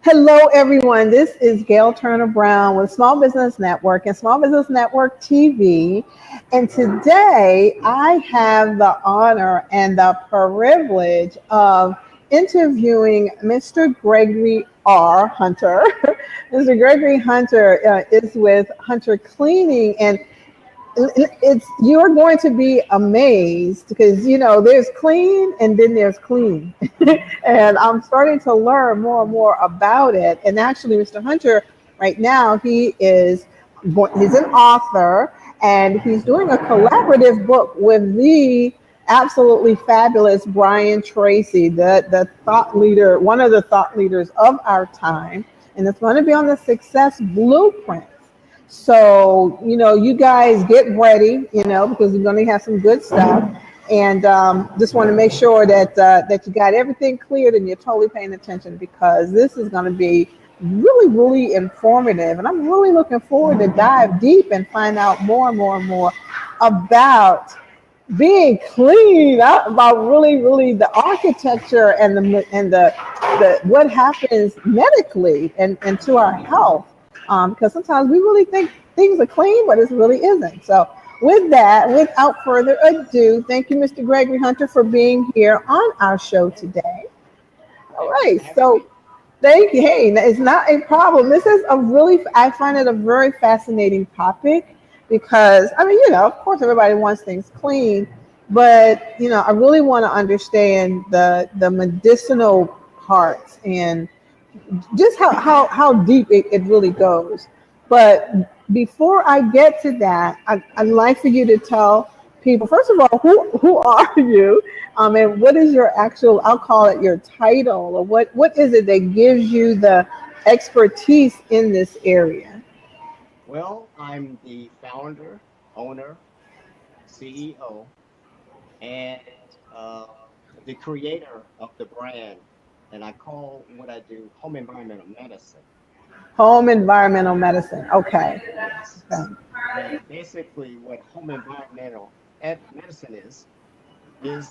Hello, everyone. This is Gail Turner Brown with Small Business Network and Small Business Network TV. And today I have the honor and the privilege of interviewing Mr. Gregory R. Hunter. Mr. Gregory Hunter is with Hunter Cleaning, and it's you're going to be amazed because there's clean and then there's clean. And I'm starting to learn more and more about it. And actually, Mr. Hunter right now, he's an author, and he's doing a collaborative book with the absolutely fabulous Brian Tracy, the thought leader, one of the thought leaders of our time. And it's going to be on the success blueprint. So, you guys get ready, because we're going to have some good stuff. And just want to make sure that you got everything cleared and you're totally paying attention, because this is going to be really, really informative. And I'm really looking forward to dive deep and find out more and more and more about being clean, about really, really the architecture and the what happens medically and to our health. Because sometimes we really think things are clean, but it really isn't. So with that, without further ado, thank you, Mr. Gregory Hunter, for being here on our show today. All right, so thank you. Hey, it's not a problem. This is I find it a very fascinating topic because, of course, everybody wants things clean, but, I really want to understand the medicinal parts and just how deep it really goes. But before I get to that, I'd like for you to tell people, first of all, who are you? And what is your actual, I'll call it your title, or what is it that gives you the expertise in this area? Well, I'm the founder, owner, CEO, and uh, the creator of the brand. And I call what I do home environmental medicine. Home environmental medicine. Okay. Yes. Okay. And basically, what home environmental medicine is the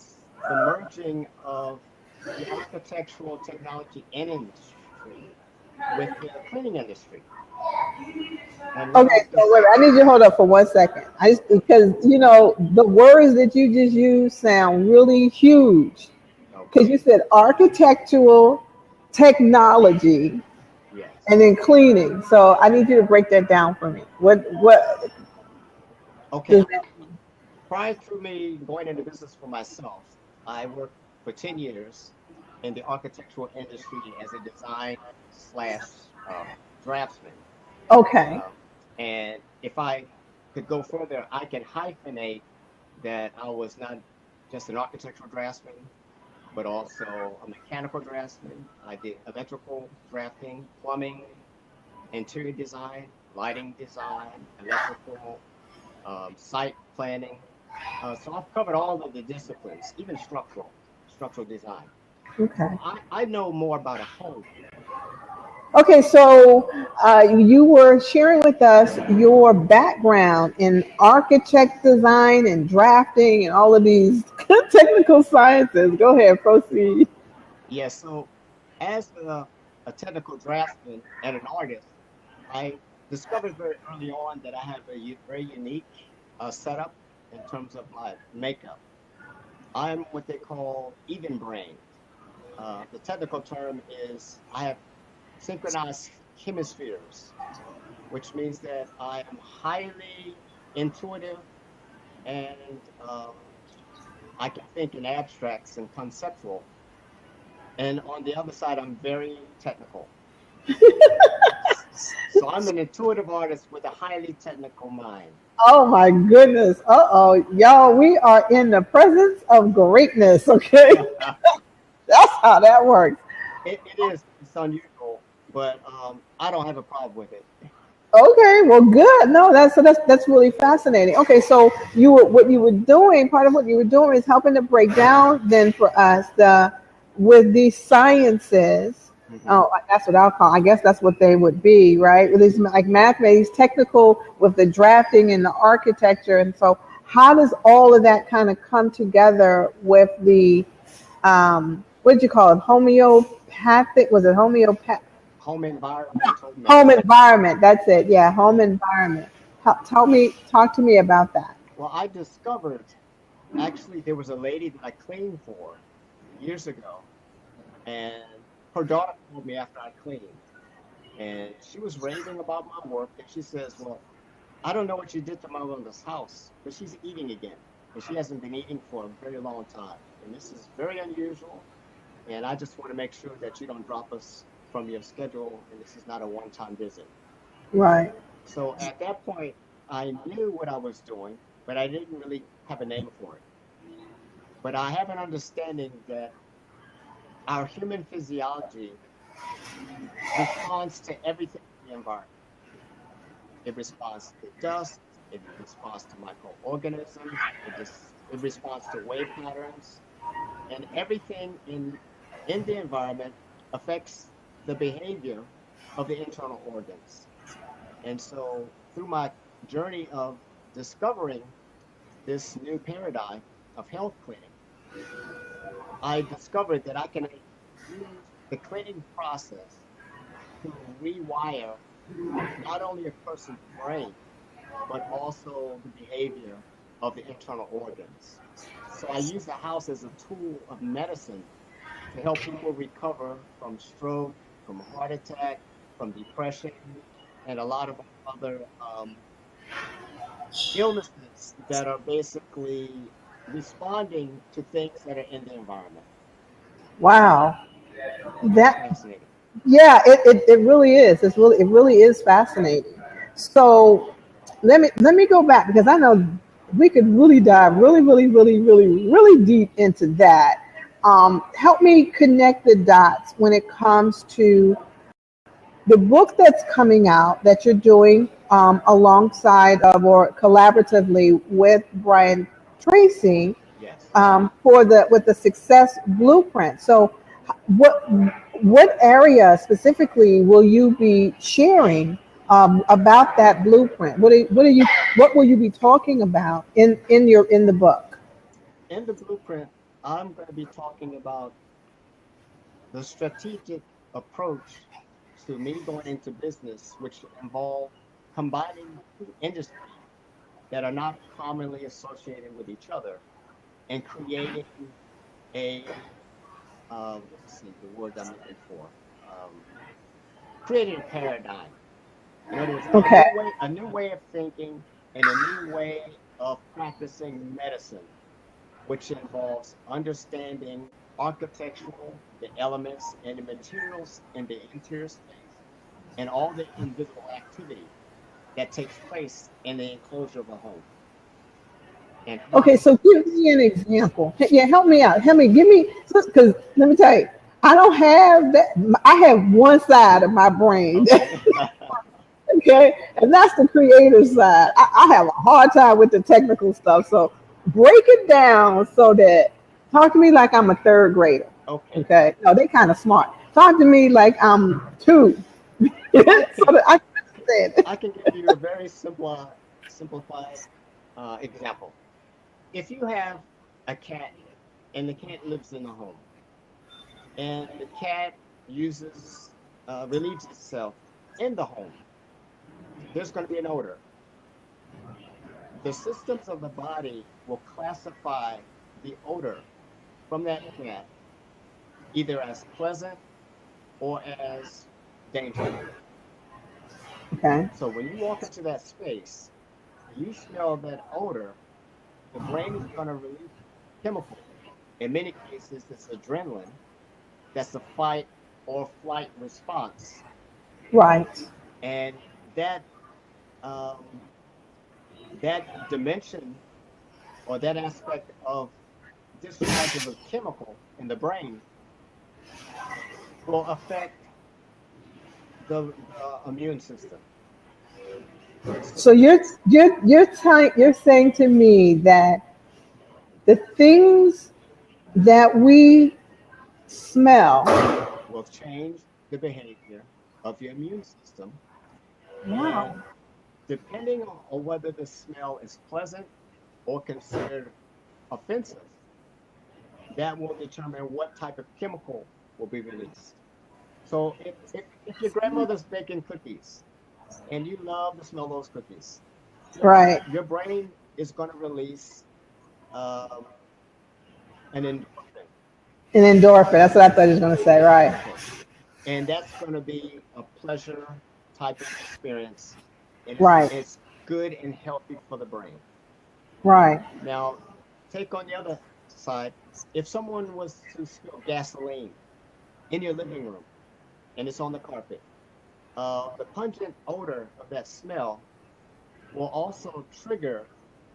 merging of the architectural technology and industry with the cleaning industry. And what Okay, I so wait, just, I need you to hold up for 1 second. Because the words that you just used sound really huge. Because you okay, said architectural technology and yes. then cleaning. So I need you to break that down for me. What Okay, does that mean? prior to me going into business for myself, I worked for 10 years in the architectural industry as a design slash draftsman. Okay. Um, and if I could go further, I can hyphenate that I was not just an architectural draftsman, but also a mechanical draftsman. I did electrical drafting, plumbing, interior design, lighting design, electrical, site planning. So I've covered all of the disciplines, even structural design. So Okay. I know more about a home. Okay, so you were sharing with us your background in architect design and drafting and all of these technical sciences. Go ahead, proceed. Yes, so as a technical draftsman and an artist, I discovered very early on that I have a very unique setup in terms of my makeup. I'm what they call even brain. The technical term is I have synchronized hemispheres, which means that I am highly intuitive and I can think in abstracts and conceptual. And on the other side, I'm very technical. So I'm an intuitive artist with a highly technical mind. Oh my goodness. Uh-oh. Y'all, we are in the presence of greatness, okay? That's how that works. It is, it's unusual, but I don't have a problem with it. Okay, well, good. No, that's really fascinating. Okay, so what you were doing, part of what you were doing is helping to break down then for us the with these sciences. Hmm. Oh, that's what I'll call. I guess that's what they would be, right? With these like mathematics, technical with the drafting and the architecture, and so how does all of that kind of come together with the what did you call it? Homeopathic? Was it homeopath? home environmental Home medicine. environment. That's it. Yeah, home environment. Talk to me about that. Well, I discovered actually there was a lady that I cleaned for years ago, and her daughter called me after I cleaned, and she was raving about my work, and she says, "Well, I don't know what you did to my mother's house, but she's eating again, and she hasn't been eating for a very long time, and this is very unusual, and I just want to make sure that you don't drop us from your schedule, and this is not a one-time visit." Right. So at that point, I knew what I was doing, but I didn't really have a name for it. But I have an understanding that our human physiology responds to everything in the environment. It responds to dust, it responds to microorganisms, it responds to wave patterns, and everything in the environment affects the behavior of the internal organs. And so through my journey of discovering this new paradigm of health cleaning, I discovered that I can use the cleaning process to rewire not only a person's brain, but also the behavior of the internal organs. So I use the house as a tool of medicine to help people recover from stroke, from heart attack, from depression, and a lot of other illnesses that are basically responding to things that are in the environment. Wow. It's That fascinating. yeah, it really is. It really is fascinating. So let me go back because I know we could really dive really deep into that. Help me connect the dots when it comes to the book that's coming out that you're doing alongside of or collaboratively with Brian Tracy Yes. for the with the success blueprint. So, what what area specifically will you be sharing about that blueprint? What will you be talking about in the book? In the blueprint, I'm going to be talking about the strategic approach to me going into business, which involve combining two industries that are not commonly associated with each other and creating a let's see the word I'm looking for. Um, Creating a paradigm. In other words, Okay. a new way of thinking and a new way of practicing medicine, which involves understanding architectural, the elements and the materials in the interior space, and all the invisible activity that takes place in the enclosure of a home. And Okay, how, so give me an example. Yeah, help me out. Help me. Give me because let me tell you, I don't have that. I have one side of my brain. okay. Okay, and that's the creative side. I have a hard time with the technical stuff. So break it down so that talk to me like I'm a third grader. Okay. Okay, no, they kind of smart. Talk to me like I'm two, so Well, I can that I can understand it. I can give you a very simplified example. If you have a cat and the cat lives in the home and the cat uses relieves itself in the home, there's going to be an odor. The systems of the body will classify the odor from that cat either as pleasant or as dangerous. Okay, So when you walk into that space, you smell that odor, the brain is going to release chemical. In many cases, it's adrenaline. That's a fight or flight response. right. And that um, that dimension or that aspect of discharge of a chemical in the brain will affect the immune system. So So you're saying to me that the things that we smell. will change the behavior of your immune system. And Wow. depending on whether the smell is pleasant or considered offensive, that will determine what type of chemical will be released. So if your grandmother's baking cookies and you love the smell of those cookies, Right. your brain is going to release um, an endorphin. An endorphin. That's what I thought he was going to say. Right. Okay. And that's going to be a pleasure type of experience. And Right. it's good and healthy for the brain. Right. Now, take on the other side, if someone was to spill gasoline in your living room and it's on the carpet, the pungent odor of that smell will also trigger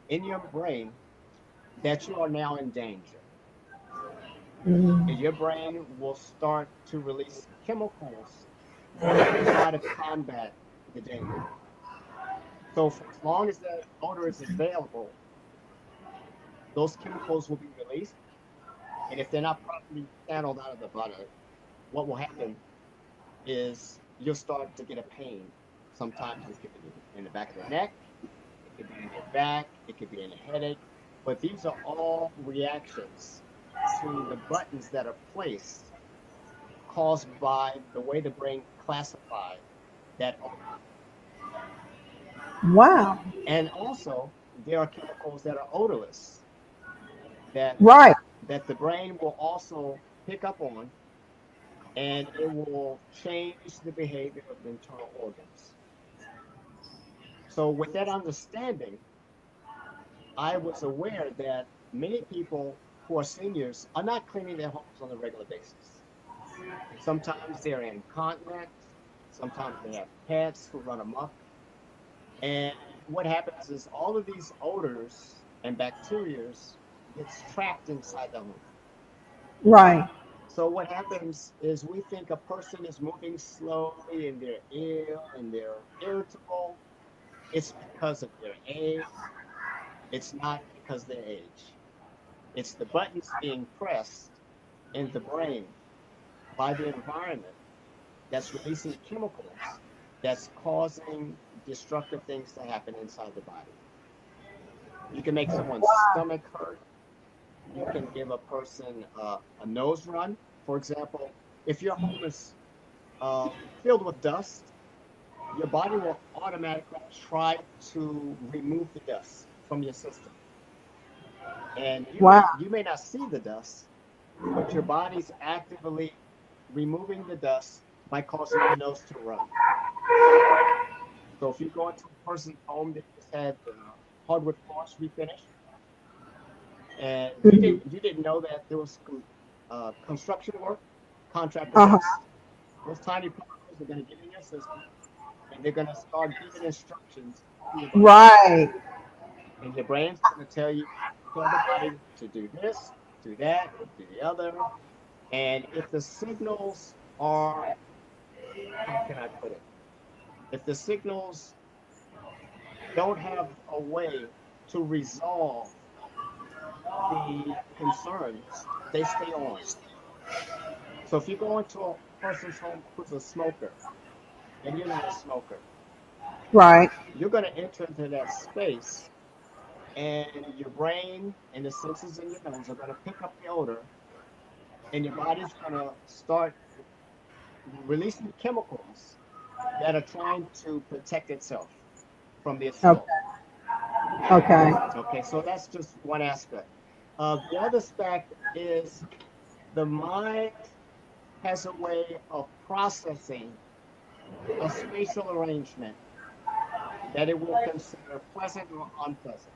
in your brain that you are now in danger. And Mm. your brain will start to release chemicals to try to combat the danger. So, for as long as that odor is available, those chemicals will be released. And if they're not properly channeled out of the body, what will happen is you'll start to get a pain. Sometimes it could be in the back of the neck, it could be in your back, it could be in a headache. But these are all reactions to the buttons that are placed caused by the way the brain classifies that odor. Wow. And also, there are chemicals that are odorless that Right. that the brain will also pick up on, and it will change the behavior of the internal organs. So, with that understanding, I was aware that many people who are seniors are not cleaning their homes on a regular basis. Sometimes they're incontinent, sometimes they have pets who run amok. And what happens is all of these odors and bacteria gets trapped inside the home. Right. So what happens is we think a person is moving slowly and they're ill and they're irritable. It's because of their age. It's not because of their age. It's the buttons being pressed in the brain by the environment that's releasing chemicals that's causing destructive things to happen inside the body. You can make someone's stomach hurt. You can give a person a nose run. For example, if your home is filled with dust, your body will automatically try to remove the dust from your system. And Wow. you may not see the dust, but your body's actively removing the dust by causing your nose to run. So if you go into a person's home that just had hardwood floors refinished, and Mhm. you didn't know that there was construction work, contractor Uh-huh. dust, those tiny particles are going to get in your system, and they're going to start giving instructions to your body. Right. And your brain's going to tell the body to do this, do that, do the other. And if the signals are, how can I put it? If the signals don't have a way to resolve the concerns, they stay on. So if you go into a person's home who's a smoker and you're not a smoker, Right. you're going to enter into that space, and your brain and the senses in your nose are going to pick up the odor, and your body's going to start releasing chemicals that are trying to protect itself from the Okay. assault. Okay. Okay, so that's just one aspect. The other aspect is the mind has a way of processing a spatial arrangement that it will consider pleasant or unpleasant.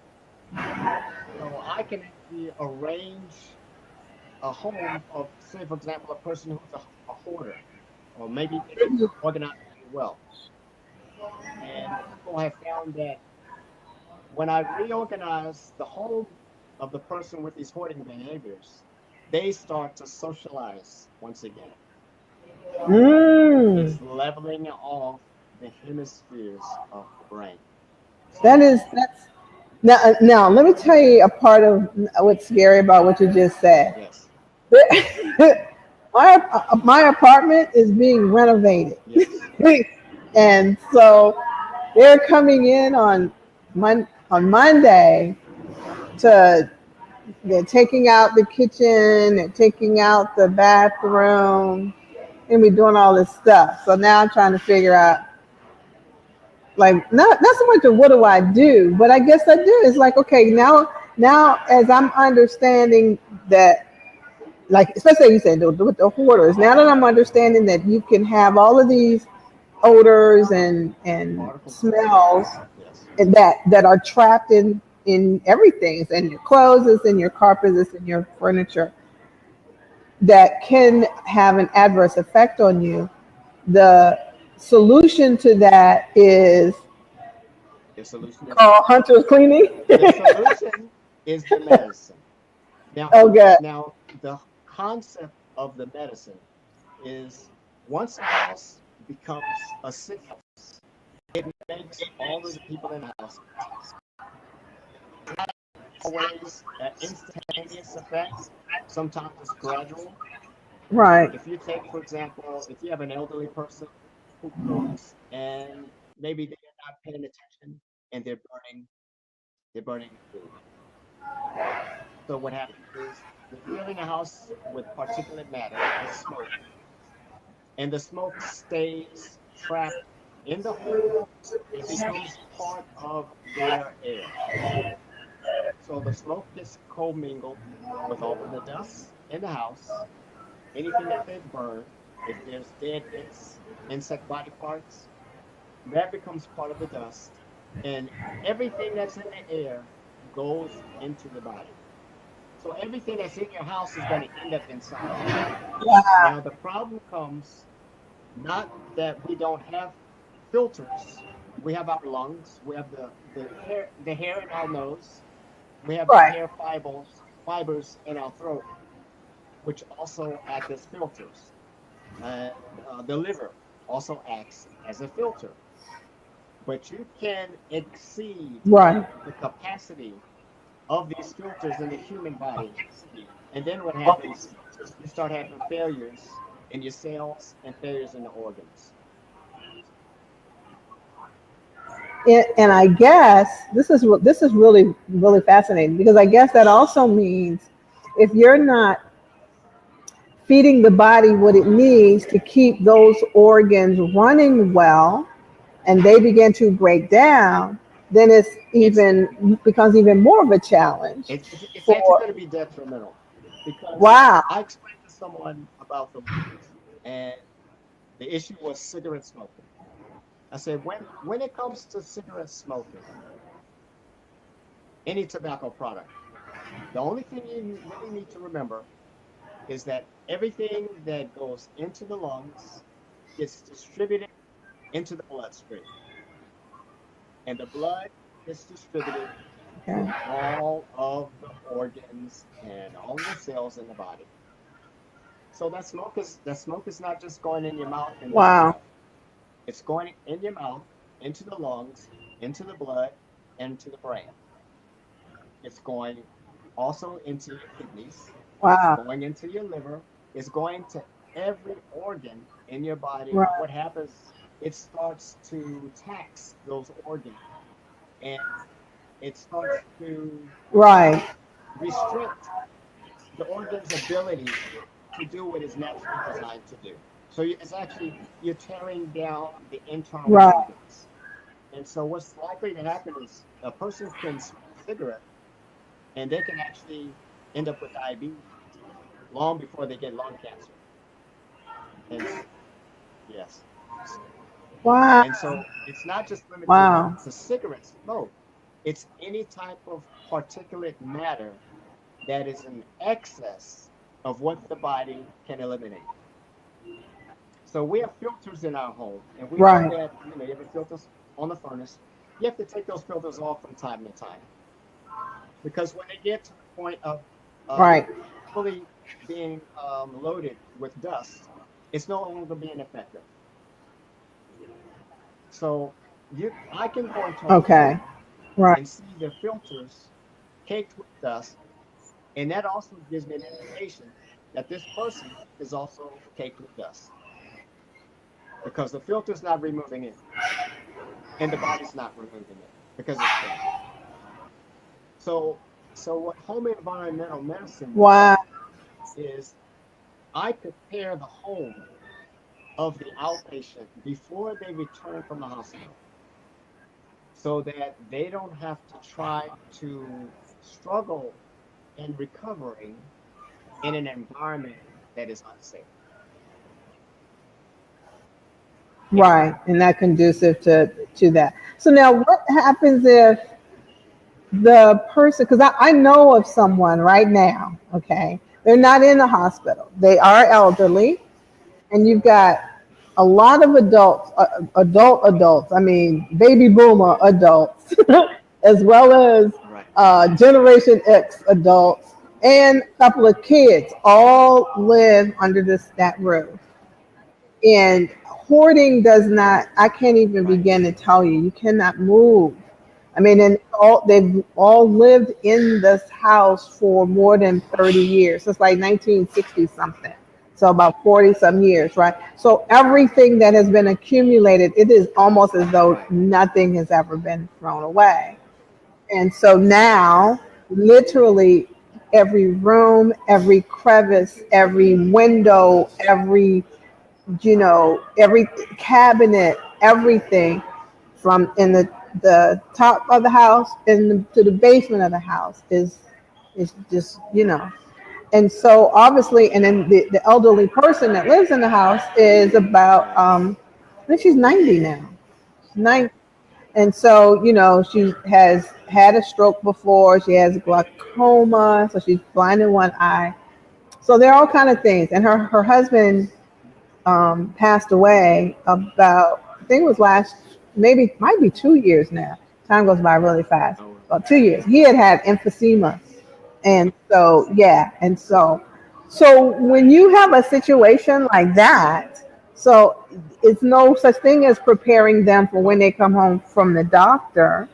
So I can actually arrange a home of, say, for example, a person who's a hoarder, or maybe they didn't organize very well. And people have found that when I reorganize the home of the person with these hoarding behaviors, they start to socialize once again. Mm. It's leveling off the hemispheres of the brain. That So, is that's now. Let me tell you a part of what's scary about what you just said. yes, My apartment is being renovated, yes, and so they're coming in on Monday to they're taking out the kitchen, they're taking out the bathroom, and be doing all this stuff. So now I'm trying to figure out, like, not so much of what do I do, but I guess I do. It's like, okay, now as I'm understanding that, like, especially you said with the hoarders, now that I'm understanding that you can have all of these odors and Particles and smells smells. Yes. and that are trapped in everything. It's in your clothes, it's in your carpets, it's in your furniture, that can have an adverse effect on you. The solution to that is The solution is called hunter's cleaning. the solution is the medicine. Now, Okay. now the concept of the medicine is once a house becomes a sick house, it makes all of the people in the house always an instantaneous effect. Sometimes it's gradual. Right. If you take, for example, if you have an elderly person who cooks and maybe they're not paying attention and they're burning the food. So what happens is they're filling a house with particulate matter, with smoke, and the smoke stays trapped in the home. It becomes part of their air. So the smoke gets commingled with all of the dust in the house, anything that they've burned. If there's dead insect body parts, that becomes part of the dust, and everything that's in the air goes into the body. So everything that's in your house is going to end up inside you. Now the problem comes not that we don't have filters. We have our lungs. We have the hair in our nose. We have the Right. hair fibers in our throat, which also act as filters. And the liver also acts as a filter. But you can exceed Right. the capacity of these filters in the human body. And then what happens? You start having failures in your cells and failures in the organs. And I guess this is really fascinating, because I guess that also means if you're not feeding the body what it needs to keep those organs running well, and they begin to break down, then it's It's even becomes even more of a challenge it's actually for. going to be detrimental because Wow. I explained to someone about the lungs, and the issue was cigarette smoking. I said when it comes to cigarette smoking, any tobacco product, the only thing you really need to remember is that everything that goes into the lungs gets distributed into the bloodstream, and the blood gets distributed to Okay. all of the organs and all of the cells in the body. So that smoke is not just going in your mouth and there you Wow. go. It's going in your mouth, into the lungs, into the blood, and to the brain. It's going also into your kidneys. It's Wow. going into your liver. It's going to every organ in your body. Right. What happens? It starts to tax those organs, and it starts to Right. restrict the organ's ability to do what it's naturally designed to do. So it's actually you're tearing down the internal Right. organs. And so what's likely to happen is a person can smoke a cigarette and they can actually end up with diabetes long before they get lung cancer. And yes. Wow. And so it's not just limited Wow. to cigarette smoke. It's any type of particulate matter that is in excess of what the body can eliminate. So we have filters in our home, and we know Right. that you have filters on the furnace. You have to take those filters off from time to time because when they get to the point of um, Right. fully being loaded with dust, it's no longer being effective. So I can go into a Okay. home Right. and see the filters caked with dust, and that also gives me an indication that this person is also caked with dust because the filter's not removing it, and the body's not removing it because it's damaged. So, so what home environmental medicine Wow. does is I prepare the home of the outpatient before they return from the hospital so that they don't have to try to struggle in recovering in an environment that is unsafe. Yeah. Right, and not conducive to that. So now, what happens if the person? Because I know of someone right now. Okay, they're not in the hospital. They are elderly, and you've got a lot of adults, adults. I mean, baby boomer adults, as well as Right. Generation X adults, and a couple of kids, all live under this that roof. And hoarding does not, I can't even Right. begin to tell you, you cannot move. I mean, and they've all lived in this house for more than 30 years. It's like 1960 something. So about 40 some years, right? So everything that has been accumulated, it is almost as though Right. nothing has ever been thrown away. And so now, literally, every room, every crevice, every window, every every cabinet, everything from in the top of the house and to the basement of the house is just and so obviously, and then the elderly person that lives in the house is about Right. I think she's 90 now. She's 90. And so, she has had a stroke before. She has glaucoma, so she's blind in one eye. So there are all kind of things. And her husband passed away about, I think it was last, maybe might be 2 years now. Time goes by really fast. Oh, About 2 years. He had emphysema, and so yeah, and so when you have a situation like that, so it's no such thing as preparing them for when they come home from the doctor.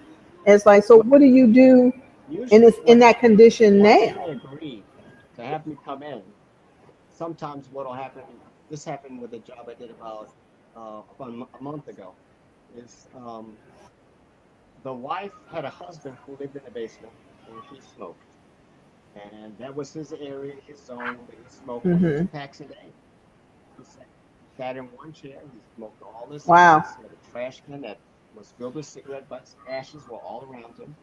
It's like, so well, what do you do usually in what that condition once now? they agree to have me come in, sometimes what'll happen, this happened with a job I did about a month ago, is the wife had a husband who lived in the basement and he smoked. And that was his area, his zone where he smoked Hmm. 2 packs a day. Sat in one chair, he smoked all his Wow. cigarettes. He had a trash can that was filled with cigarette butts, ashes were all around him.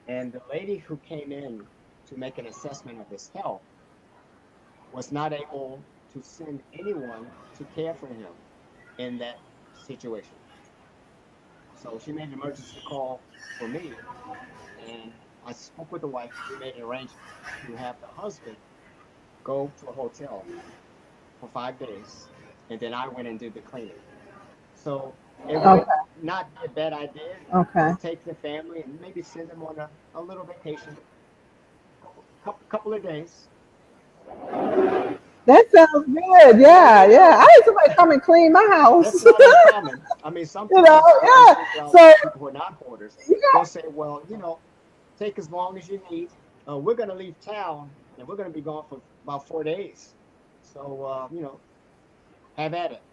And the lady who came in to make an assessment of his health was not able to send anyone to care for him in that situation. So she made an emergency call for me, and I spoke with the wife. We made an arrangement to have the husband go to a hotel for 5 days, and then I went and did the cleaning. So it would Okay. not be a bad idea Okay. to take the family and maybe send them on a little vacation, couple of days. That sounds good. Yeah, Yeah, yeah, yeah. no, I need somebody to come and clean my house. that's not uncommon. I mean, sometimes I Yeah. think So people who are not hoarders, they'll yeah, say, well, take as long as you need. We're going to leave town and we're going to be gone for about 4 days. So, have at it.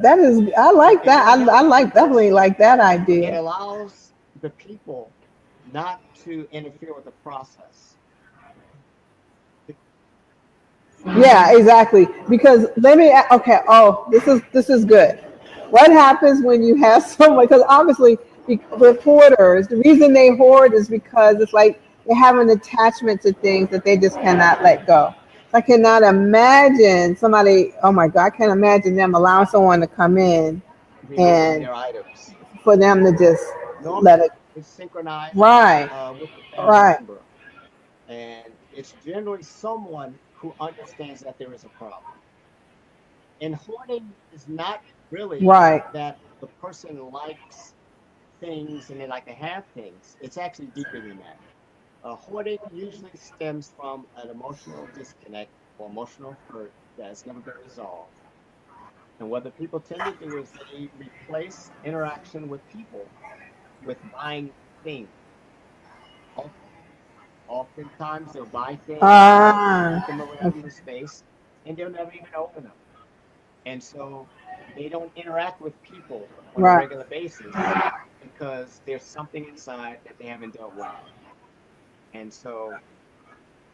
that is I it, like it, that. it I helps like definitely because like that it idea. allows the people not to interfere with the process. Yeah, exactly. Because okay. Oh, this is good. What happens when you have someone? Because obviously, with hoarders, the reason they hoard is because it's like they have an attachment to things that they just cannot let go. I cannot imagine somebody. Oh my God, I can't imagine them allowing someone to come in Releasing and their items. for them to just let Normally, it. it's synchronized Right, with the family right, member, and it's generally someone who understands that there is a problem. And hoarding is not really right. that the person likes things and they like to have things. It's actually deeper than that. Hoarding usually stems from an emotional disconnect or emotional hurt that has never been resolved. And what the people tend to do is they replace interaction with people with buying things. Of- Oftentimes, they'll buy things, they'll Ah, put them around the space, and they'll never even open them. And so they don't interact with people on a right. regular basis because there's something inside that they haven't dealt with. And so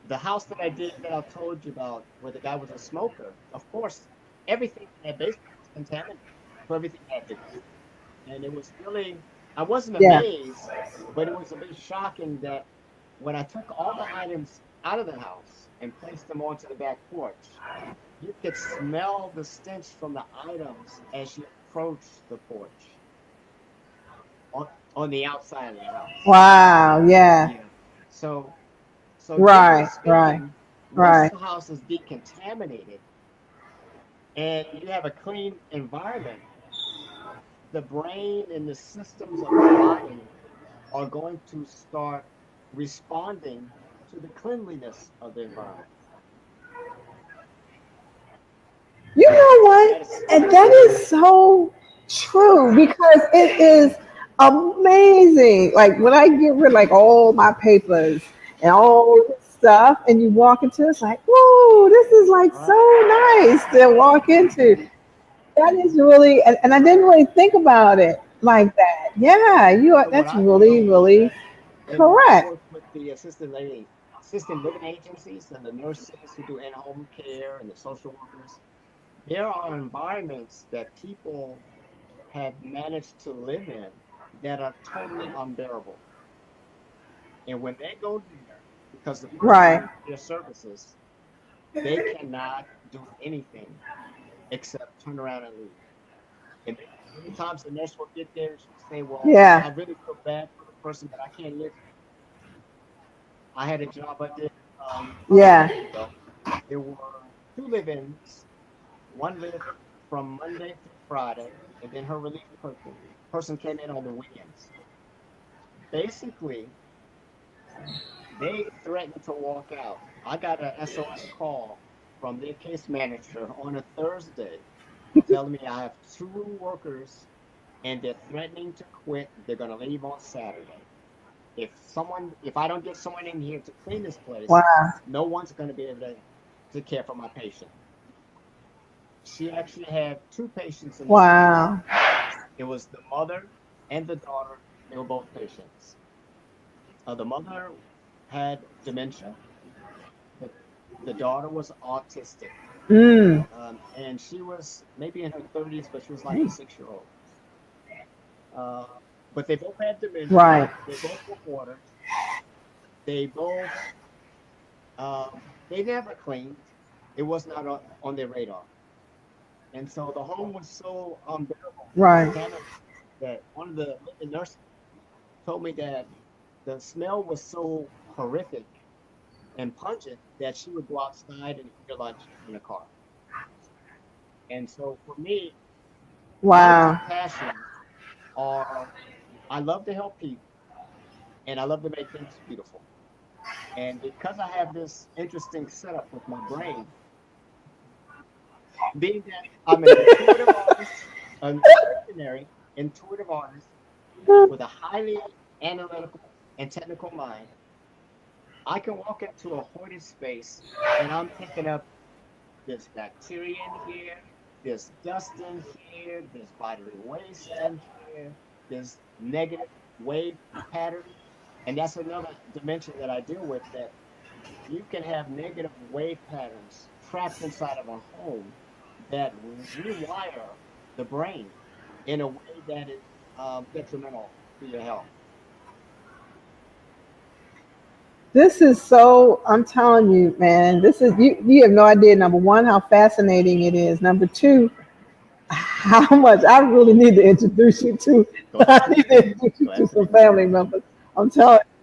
The house that I did that I told you about, where the guy was a smoker, of course, everything in that basement was contaminated. So everything had to go. And it was really, I wasn't Yeah. amazed, but it was a bit shocking that when I took all the items out of the house and placed them onto the back porch, you could smell the stench from the items as you approached the porch on, on the outside of the house. Wow. Yeah. Yeah. So, so generally Right. Right. speaking, once Right. the house is decontaminated and you have a clean environment, the brain and the systems of the body are going to start responding to the cleanliness of the environment. You know That what? is And that is so true because it is amazing. Like when I get rid of like all my papers and all this stuff, and you walk into it's like, whoa, this is like right. so nice to walk into. That is really, and I didn't really think about it like that. Yeah, you are. So what That's I've been really, doing is really that, when I correct. work with the assisted living agencies and the nurses who do in-home care and the social workers, there are environments that people have managed to live in that are totally unbearable. And when they go there, because the person Right. needs their services, they cannot do anything except turn around and leave. And many times the nurse will get there and she'll say, "Well, Yeah. I really feel bad for the person, but I can't live here." I had a job I did a couple of Yeah. years ago. There were two live-ins. One lived from Monday through Friday, and then her relief person came in on the weekends. Basically, they threatened to walk out. I got an SOS call from their case manager on a Thursday telling me I have two workers and they're threatening to quit. They're going to leave on Saturday. If I don't get someone in here to clean this place, Wow. no one's going to be able to care for my patient. She actually had two patients in the house. Wow. It was the mother and the daughter. They were both patients. The mother had dementia. The, the daughter was autistic. Mm. And she was maybe in her 30s, but she was like a Hey. 6-year-old. Uh, but they both had dementia. Right. They both were hoarders. They both, they never cleaned. It was not on their radar. And so the home was so unbearable and Right. contaminated that one of the living nurses told me that the smell was so horrific and pungent that she would go outside and eat her lunch in a car. And so for me, my two Wow. passions are I love to help people and I love to make things beautiful. And because I have this interesting setup with my brain, being that I'm an intuitive artist, a visionary, intuitive artist with a highly analytical and technical mind, I can walk into a hoarded space and I'm picking up there's bacteria in here, there's dust in here, there's bodily waste in here, there's negative wave patterns. And that's another dimension that I deal with that you can have negative wave patterns trapped inside of a home that rewire the brain in a way that is detrimental to your health. This is so, I'm telling you, man, this is, you have no idea, number one, how fascinating it is. Number two, how much I really need to introduce you to, Go ahead. I need to introduce you Glad to to some do so. family members. I'm telling you,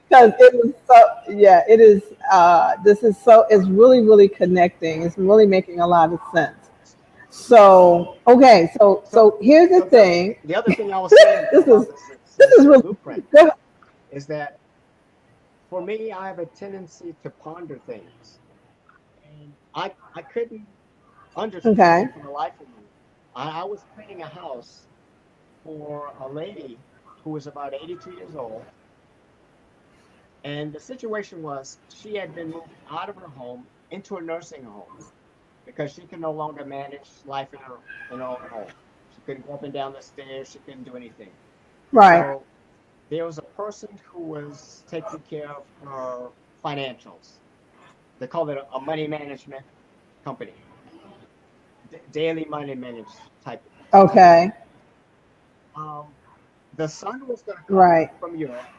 because it was so, yeah, it is, this is so, it's really, really connecting. It's really making a lot of sense. So, okay, So, so here's the so thing. the other thing I was saying This is, about the this is success really, blueprint is that for me, I have a tendency to ponder things, and I couldn't okay, understand for the life of me. I was cleaning a house for a lady who was about 82 years old, and the situation was she had been moved out of her home into a nursing home because she could no longer manage life in her own home. She couldn't go up and down the stairs. She couldn't do anything. right, So there was a person who was taking care of her financials. they call it a money management company, daily money manage type of Okay. thing. Um, the son was going to come Right. from Europe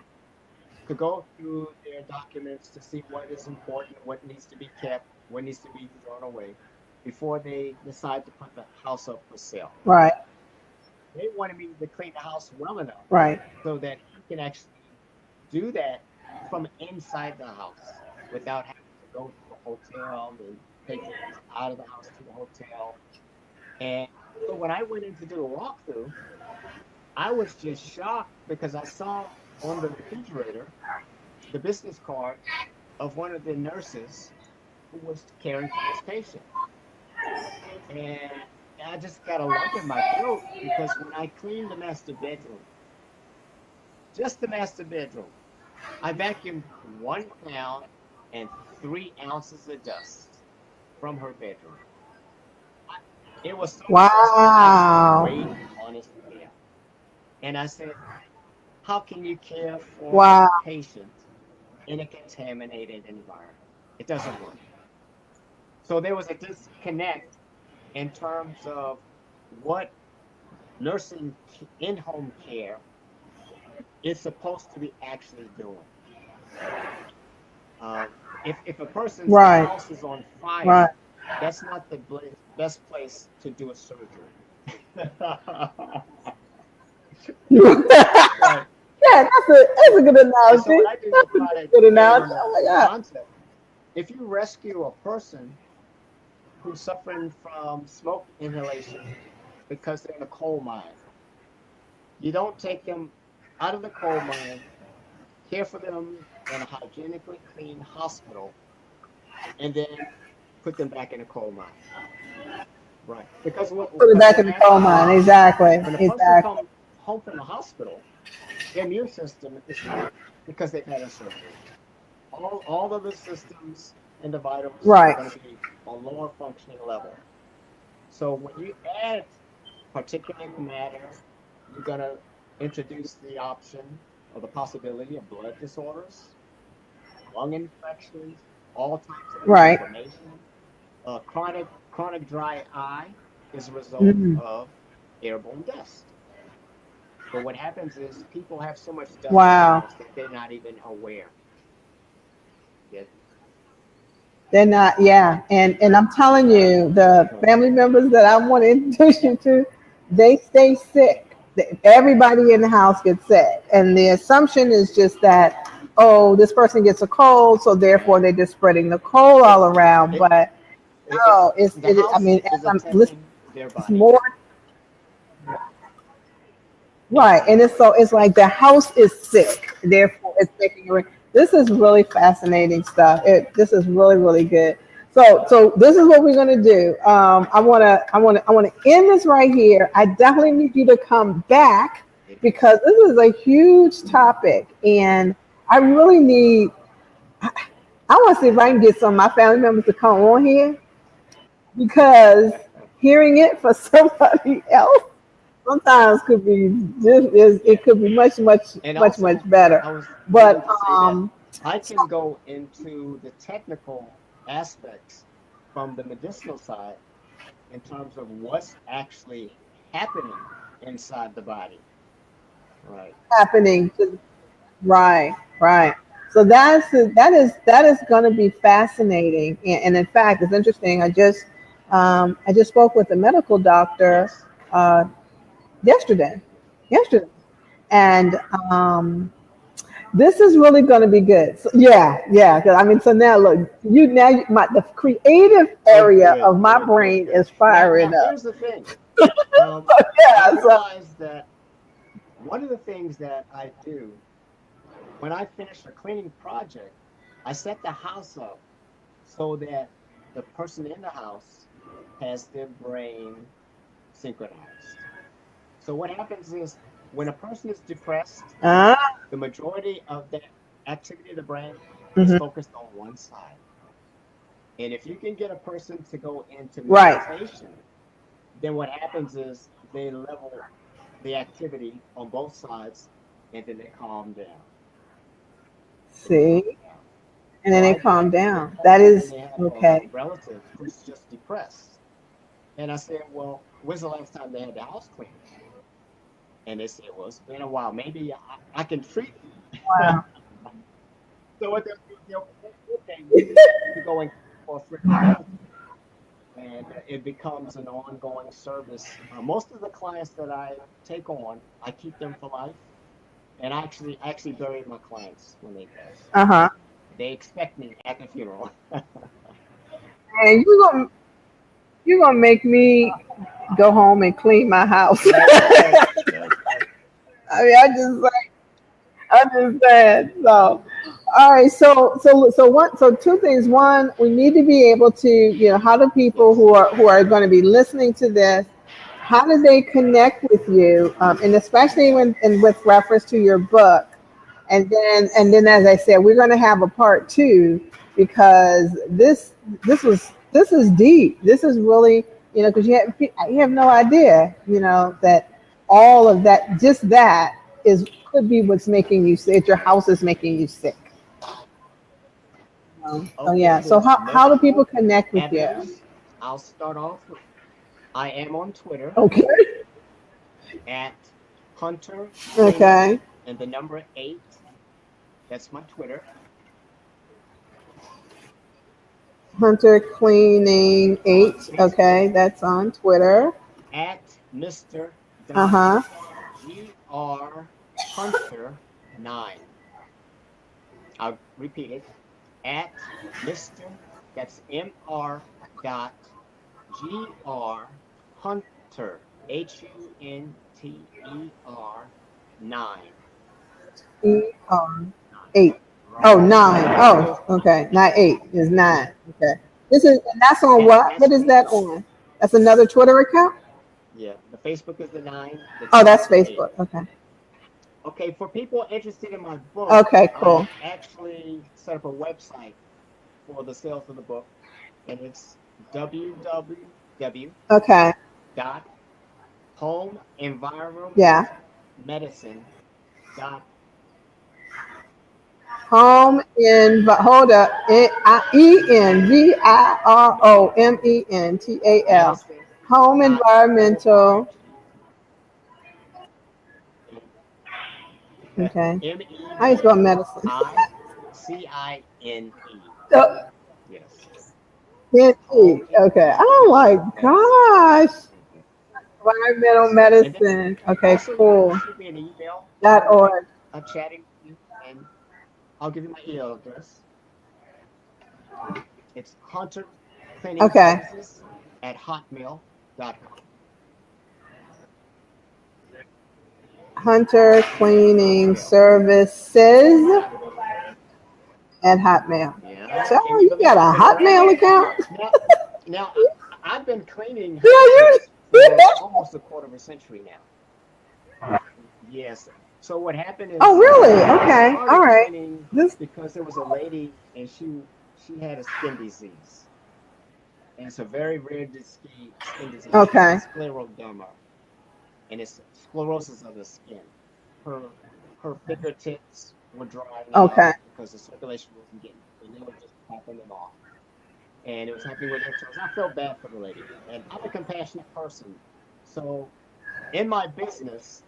to go through their documents to see what is important, what needs to be kept, what needs to be thrown away before they decide to put the house up for sale. Right. They wanted me to clean the house well enough Right. so that he can actually do that from inside the house without having to go to a hotel and take things out of the house to the hotel. And so when I went in to do a walkthrough, I was just shocked because I saw on the refrigerator the business card of one of the nurses who was caring for this patient. And I just got a lump in my throat because when I cleaned the master bedroom, just the master bedroom, I vacuumed 1 pound and 3 ounces of dust from her bedroom. I, it was so stressful. I was like Wow. weight on a scale. And I said, how can you care for a Wow. patient in a contaminated environment? It doesn't work. So there was a disconnect in terms of what nursing in-home care is supposed to be actually doing. If a person's Right. house is on Right. fire, that's not the best place to do a surgery. Right. Yeah, that's a good And so analogy. what I do is That's a try to good explain analogy. in the Oh my God. concept. If you rescue a person who's suffering from smoke inhalation because they're in a coal mine, you don't take them out of the coal mine, care for them in a hygienically clean hospital, and then put them back in a coal mine. Right. Because Put it back what in the coal happens mine. is Exactly. when a person Exactly. comes home from the hospital, their immune system is weak because they've had a surgery. All of the systems and the vitals are Right. going to be on lower functioning level. So when you add particulate matter, you're going to introduce the option or the possibility of blood disorders, lung infections, all types of Right. inflammation. Chronic dry eye is a result Mhm. of airborne dust. But what happens is people have so much dust in the Wow. house that they're not even aware. That, They're not, yeah. And I'm telling you, the right. family members that I want to introduce you to, they stay sick. Everybody in the house gets sick. And the assumption is just that, oh, this person gets a cold, so therefore Right. they're just spreading the cold all It's around. it, But it no, the I house mean, is as I'm listening, attacking their it's body. more right. And Exactly. it's like the house is sick, therefore it's making it. This is really fascinating stuff. This is really really good. So this is what we're gonna do. I wanna end this right here. I definitely need you to come back It is. because this is a huge topic, and I really need. I want to see if I can get some of my family members to come on here because hearing it for somebody else sometimes could be Yeah. it could be And much also, better. I was going But to say that I can go into the technical aspects from the medicinal side in terms of what's actually happening inside the body. Right. happening to right, right. So that is going to be fascinating. And in fact, it's interesting. I just spoke with a medical doctor Yes. uh, yesterday, yesterday, and this is really going to be good. So, yeah, yeah. 'Cause, I mean, so now look, the creative Oh, area good, of my good, good, brain good. is Now firing up. here's the thing. I Yeah. So realized that one of the things that I do when I finish a cleaning project, I set the house up so that the person in the house has their brain synchronized. So what happens is when a person is depressed, uh, the majority of that activity of the brain is mhm. focused on one side. And if you can get a person to go into Right. meditation, then what happens is they level the activity on both sides and then they calm down. They calm See, down. And then Well, they I did. calm They down. called That me and is they have a okay. relative who's just depressed. And I said, well, when's the last time they had the house cleaned? And they said, well, it's been a while. Maybe I can treat you. Wow. So what they'll do is they'll pay me to go and for a freaking visit. And it becomes an ongoing service. Most of the clients that I take on, I keep them for life. And I actually bury my clients when they pass. Uh-huh. They expect me at the funeral. And you're gonna make me go home and clean my house. That's right. That's right. I mean, I just said so. All right, so two things. One, we need to be able to, how do people Yes. who are going to be listening to this, how do they connect with you, and especially when and with reference to your book, and then as I said, we're going to have a part two because this is deep. This is really, because you have no idea, that all of that, just that is could be what's making you sick. Your house is making you sick. So Okay, yeah. So there's how do people multiple connect with you? avenues. I'll start off with I am on Twitter Okay. at Hunter Cleaning Okay. and the number 8. That's my Twitter. Hunter Cleaning On 8. Facebook Okay, that's on Twitter. at Mr. Uh Dot huh. Gr Hunter 9. I'll repeat it at Mr. That's Mr. Dot Hunter Hunter 9. ER 8. Oh, nine. Oh, okay. Not 8. Is 9. Okay. And that's on And what? that's What is that Facebook. on? That's another Twitter account? Yeah, the Facebook is the 9, the Oh, Twitter that's is the 8. Facebook. Okay. Okay, for people interested in my book, Okay, I cool. actually set up a website for the sales of the book, and it's www Okay. dot home Yeah. environmental medicine dot Home in, hold up. Enviromental. medicine Home dot org. environmental. That's Okay. How you spell medicine? medicine. Oh, Yes. NE. Home Okay. Oh environmental my medicine. gosh. Mhm. Environmental And then medicine. Okay, also you can cool. shoot me an email. I don't mind .org. chatting with you, and I'll give you my email address. It's Hunter Cleaning Okay. Services at hotmail.com. Hunter Cleaning Services at Hotmail. Yeah, So can you you believe got I've a been around? Hotmail account? Now, now I've been cleaning Yeah, you. houses for almost a quarter of a century now. Yes. So what happened Oh, is really? I Okay. All started right. cleaning This. because there was a lady and she had a skin disease. And it's a very rare skin disease called Okay. scleroderma, and it's sclerosis of the skin. Her her fingertips were drying out Okay. because the circulation wasn't getting, and they were just popping them off. And it was happening with her toes. I felt bad for the lady, and I'm a compassionate person. So in my business,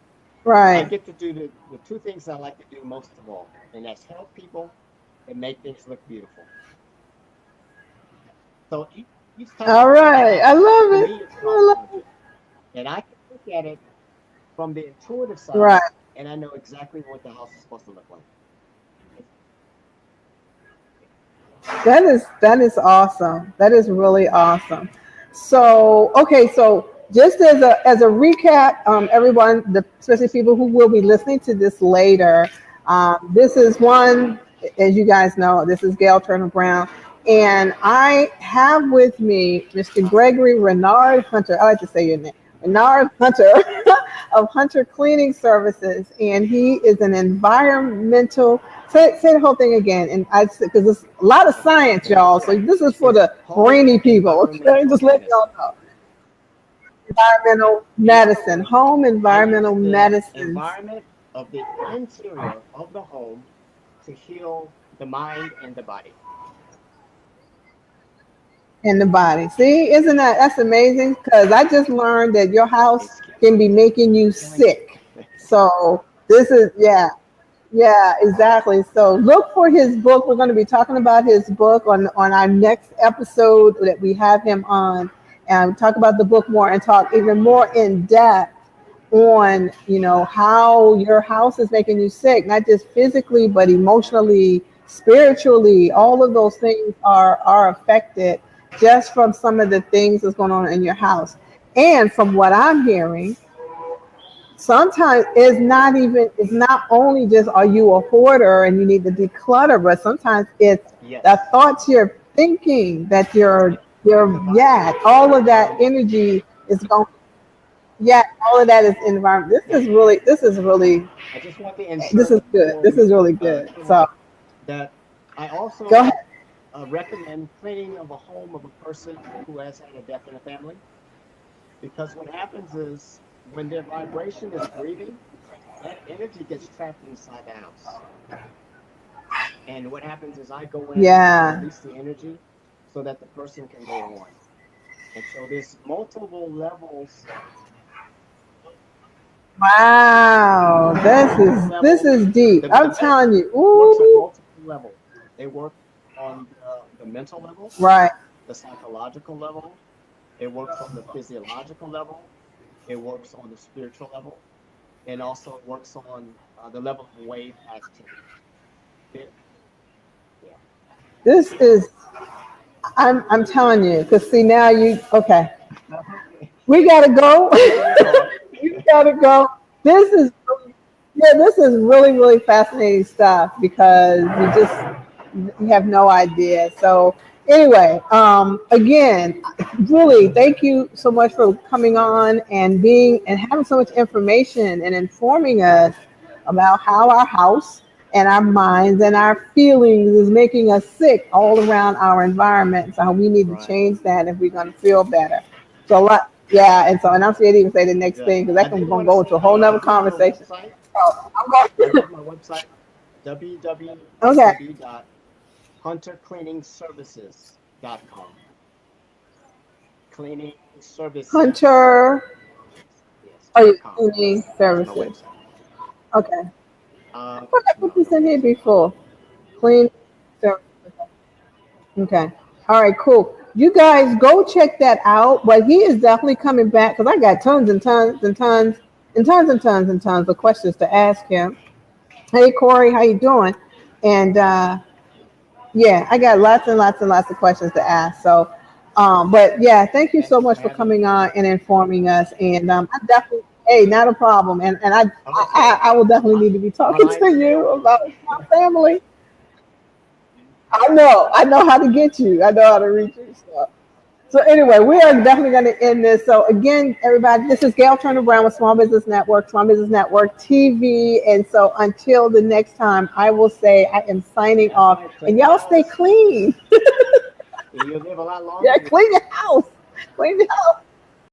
I Right. get to do the two things I like to do most of all, and that's help people and make things look beautiful. So each time I All clean a right. I house, love to it. me, it's my I love it. project. And I can look at it from the intuitive Right. side, and I know exactly what the house is supposed to look like. It's, That is awesome. That is really awesome. So okay, so just as a recap, everyone, especially people who will be listening to this later, this is one, as you guys know, this is Gail Turner Brown, and I have with me Mr. Gregory Rynard Hunter. I like to say your name, Rynard Hunter of Hunter Cleaning Services, and he is an environmental. Say the whole thing again, and because it's a lot of science, okay, y'all. So this is for it's the home brainy people. Okay, environmental just let y'all medicine. know. Environmental In other medicine, words, home I environmental use the medicines. environment of the interior of the home to heal the mind and the body. in the body. See, isn't that's amazing? Because I just learned that your house It's can be making you killing you. sick. So this is yeah, exactly. So look for his book. We're going to be talking about his book on our next episode that we have him on, and talk about the book more and talk even more in depth on how your house is making you sick, not just physically but emotionally, spiritually. All of those things are affected just from some of the things that's going on in your house. And from what I'm hearing, sometimes it's not only just are you a hoarder and you need to declutter, but sometimes it's the Yes. thoughts you're thinking that And you're yeah, environment. all of that Um, energy is going, yeah, all of that is environment. yep. I just want to This insert is good. before This we is really good. turn So off that I go also ahead. recommend cleaning of a home of a person who has had a death in the family, because what happens is when their vibration is grieving, that energy gets trapped inside the house. And what happens is I go in and I Yeah. release the energy so that the person can go on. And so there's multiple levels, Wow. multiple This levels. is deep. The I'm telling medicine you. works on Ooh. multiple levels. They work on the mental level, Right. the psychological level. It works on the physiological level. It works on the spiritual level, and also it works on the level of wave activity. It, yeah. This is I'm telling you, because see now you okay. Okay. We gotta go. Thank you, Rynard. We gotta go. This is yeah, this is really, really fascinating stuff because you have no idea. So anyway, again, really thank you so much for coming on and being and having so much information and informing us about how our house and our minds and our feelings is making us sick all around our environment. So we need to Right. change that if we're going to feel better. So yeah, and I'm scared to even say the next Good. thing because I that's did going to want to go into a say whole I nother do have a conversation. website. So I I'm do going. have my website, Okay, www.huntercleaningservices.com. Cleaning services. Hunter. Yes, yes, Are you .com. cleaning That's my services? website. Okay. Uh, What I put no, this no in here website. before? Clean services. Okay. All right, cool. You guys go check that out. But he is definitely coming back because I got tons and tons and tons and tons and tons and tons of questions to ask him. Hey Corey, how you doing? And yeah, I got lots and lots and lots of questions to ask. So, but yeah, thank you Thank so you for much for having coming me. on and informing us. And I definitely, hey, not a problem. And Okay. I will definitely My, need to be my talking line to is still you open. about my family. I know how to get you. I know how to reach you. So anyway, we are definitely going to end this. So again, everybody, this is Gail Turner Brown with Small Business Network TV. And so until the next time, I will say I am signing That's off. right. Clean And the y'all stay house. clean. You'll live a lot Yeah, longer. clean your house. Clean your house.